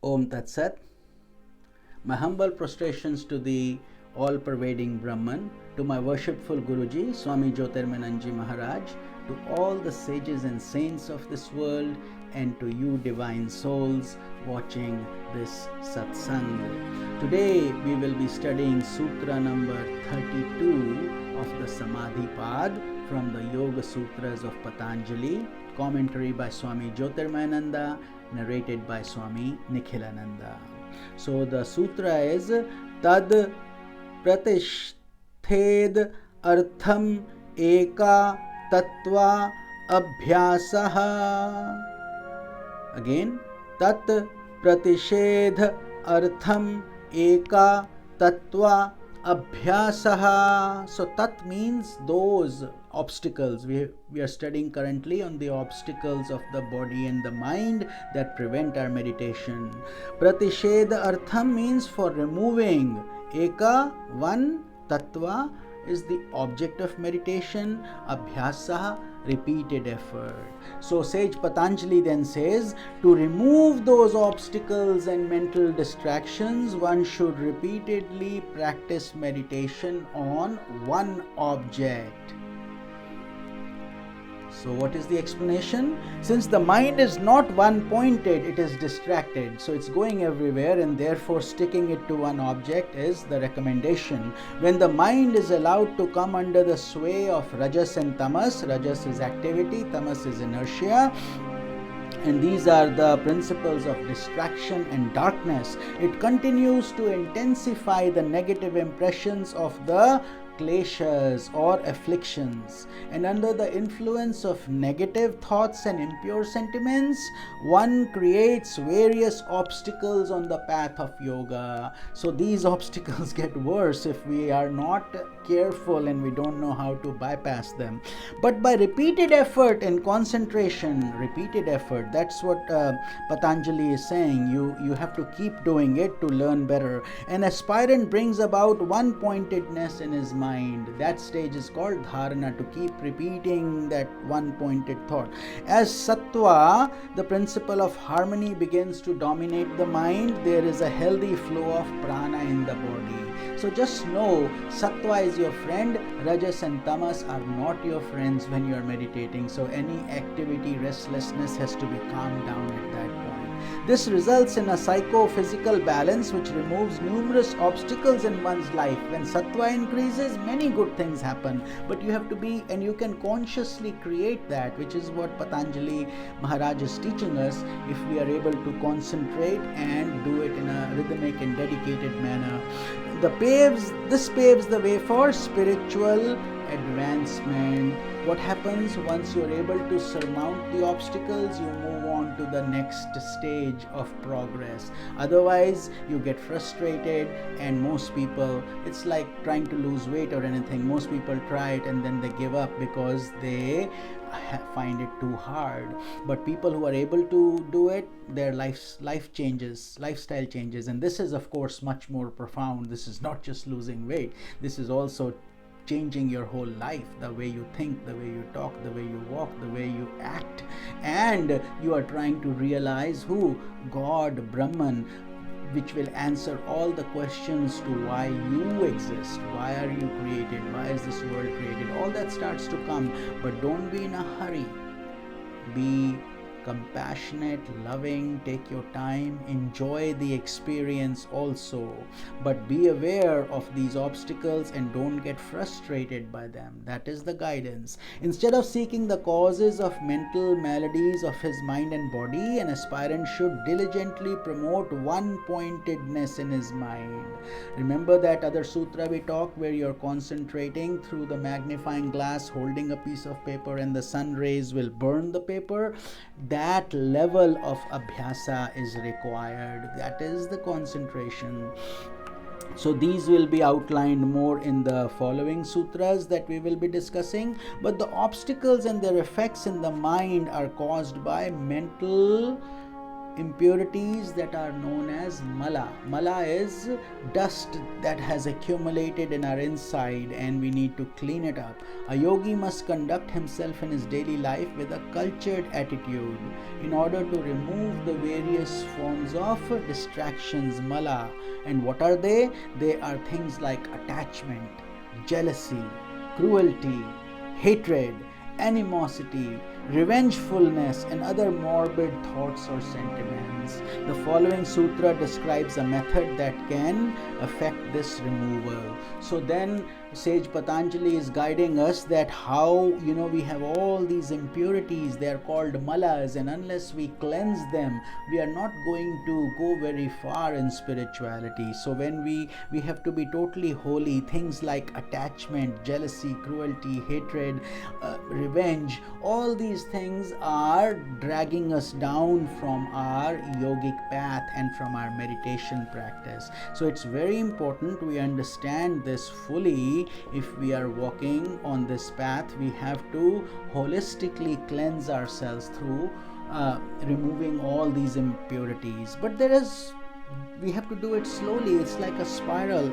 Om Tat Sat. My humble prostrations to the all-pervading Brahman, to my worshipful Guruji, Swami Jyotirmananji Maharaj, to all the sages and saints of this world, and to you divine souls watching this satsang. Today we will be studying Sutra number 32 of the Samadhi Pad from the Yoga Sutras of Patanjali, commentary by Swami Jyotirmananda, narrated by Swami Nikhilananda. So the sutra is Tad Pratishthed Artham Eka Tattva Abhyasaha. Again, Tat Pratishedh Artham Eka Tattva Abhyasaha. So Tat means those obstacles. We are studying currently on the obstacles of the body and the mind that prevent our meditation. Pratishedha Artham means for removing. Eka, one. Tattva is the object of meditation. Abhyasa, repeated effort. So sage Patanjali then says, to remove those obstacles and mental distractions, one should repeatedly practice meditation on one object. So what is the explanation? Since the mind is not one-pointed, it is distracted. So it's going everywhere, and therefore sticking it to one object is the recommendation. When the mind is allowed to come under the sway of Rajas and Tamas, Rajas is activity, Tamas is inertia, and these are the principles of distraction and darkness, it continues to intensify the negative impressions of the kleshas or afflictions, and under the influence of negative thoughts and impure sentiments, one creates various obstacles on the path of yoga. So these obstacles get worse if we are not careful and we don't know how to bypass them. But by repeated effort and concentration, repeated effort, that's what Patanjali is saying. You have to keep doing it to learn better. An aspirant brings about one-pointedness in his mind. That stage is called dharana, to keep repeating that one-pointed thought. As sattva, the principle of harmony, begins to dominate the mind, there is a healthy flow of prana in the body. So just know, sattva is your friend, rajas and tamas are not your friends when you are meditating. So any activity, restlessness has to be calmed down at that point. This results in a psycho-physical balance which removes numerous obstacles in one's life. When sattva increases, many good things happen, but you have to be, and you can consciously create that, which is what Patanjali Maharaj is teaching us, if we are able to concentrate and do it in a rhythmic and dedicated manner. This paves the way for spiritual advancement. What happens once you're able to surmount the obstacles? You move on to the next stage of progress. Otherwise, you get frustrated, and most people, it's like trying to lose weight or anything. Most people try it and then they give up because they find it too hard. But people who are able to do it, their lifestyle changes, and this is of course much more profound. This is not just losing weight, this is also changing your whole life, the way you think, the way you talk, the way you walk, the way you act, and you are trying to realize who? God, Brahman, which will answer all the questions to why you exist, why are you created, why is this world created. All that starts to come, but don't be in a hurry. Be compassionate, loving, take your time, enjoy the experience also, but be aware of these obstacles and don't get frustrated by them. That is the guidance. Instead of seeking the causes of mental maladies of his mind and body, an aspirant should diligently promote one-pointedness in his mind. Remember that other sutra we talked where you're concentrating through the magnifying glass, holding a piece of paper, and the sun rays will burn the paper? That level of abhyasa is required. That is the concentration. So these will be outlined more in the following sutras that we will be discussing. But the obstacles and their effects in the mind are caused by mental impurities that are known as mala. Mala is dust that has accumulated in our inside and we need to clean it up. A yogi must conduct himself in his daily life with a cultured attitude in order to remove the various forms of distractions, mala. And what are they? They are things like attachment, jealousy, cruelty, hatred, animosity, revengefulness, and other morbid thoughts or sentiments. The following sutra describes a method that can affect this removal. So then Sage Patanjali is guiding us that how, we have all these impurities, they are called malas, and unless we cleanse them, we are not going to go very far in spirituality. So when we have to be totally holy, things like attachment, jealousy, cruelty, hatred, revenge, all these things are dragging us down from our yogic path and from our meditation practice. So it's very important we understand this fully. If we are walking on this path, we have to holistically cleanse ourselves through removing all these impurities. But we have to do it slowly. It's like a spiral.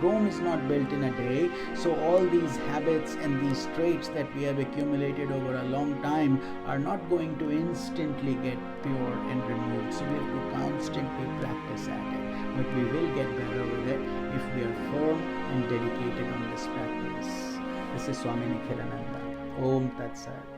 Rome is not built in a day, so all these habits and these traits that we have accumulated over a long time are not going to instantly get pure and removed. So we have to constantly practice at it, but we will get better with it if we are firm and dedicated on this practice. This is Swami Nikhilananda. Om Tat Sat.